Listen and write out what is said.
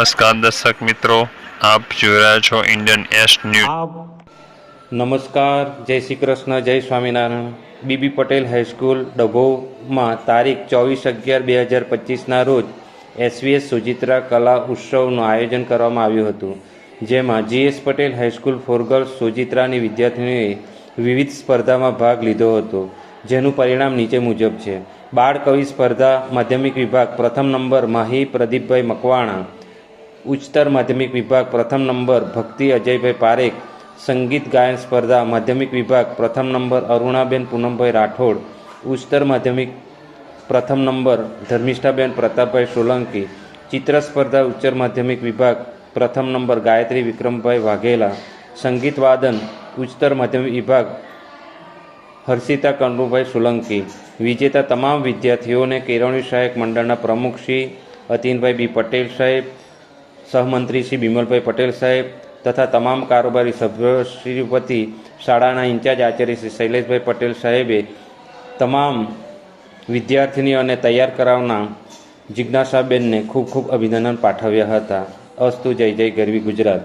નમસ્કાર દર્શક મિત્રો, આપ જોઈ રહ્યા છો ઇન્ડિયન એસ ન્યૂઝ. નમસ્કાર, જય શ્રી કૃષ્ણ, જય સ્વામિનારાયણ. બીબી પટેલ હાઈસ્કૂલ ડભોમાં તારીખ 24/11/2025ના રોજ એસવીએસ સોજિત્રા કલા ઉત્સવનું આયોજન કરવામાં આવ્યું હતું, જેમાં GS Patel high school for girls સોજિત્રાની વિદ્યાર્થીનીઓએ વિવિધ સ્પર્ધામાં ભાગ લીધો હતો, જેનું પરિણામ નીચે મુજબ છે. બાળ કવિ સ્પર્ધા માધ્યમિક વિભાગ પ્રથમ નંબર માહી પ્રદીપભાઈ મકવાણા, ઉચ્ચતર માધ્યમિક વિભાગ પ્રથમ નંબર ભક્તિ અજયભાઈ પારેખ, સંગીત ગાયન સ્પર્ધા માધ્યમિક વિભાગ પ્રથમ નંબર અરુણાબેન પૂનમભાઈ રાઠોડ, ઉચ્ચતર માધ્યમિક પ્રથમ નંબર ધર્મિષ્ઠાબેન પ્રતાપભાઈ સોલંકી, ચિત્ર સ્પર્ધા ઉચ્ચતર માધ્યમિક વિભાગ પ્રથમ નંબર ગાયત્રી વિક્રમભાઈ વાઘેલા, સંગીત વાદન ઉચ્ચતર માધ્યમિક વિભાગ હર્ષિતા કનુભાઈ સોલંકી. વિજેતા તમામ વિદ્યાર્થીઓને કેળવણી સહાયક મંડળના પ્રમુખ શ્રી અતિનભાઈ બી પટેલ સાહેબ, સહમંત્રી શ્રી બિમલભાઈ પટેલ સાહેબ તથા તમામ કારોબારી સભ્યો શ્રી વતી શાળાના ઇન્ચાર્જ આચાર્ય શ્રી શૈલેષભાઈ પટેલ સાહેબે તમામ વિદ્યાર્થીનીઓને તૈયાર કરાવનાર જિજ્ઞાસાબેનને ખૂબ ખૂબ અભિનંદન પાઠવ્યા હતા. અસ્તુ. જય જય ગરવી ગુજરાત.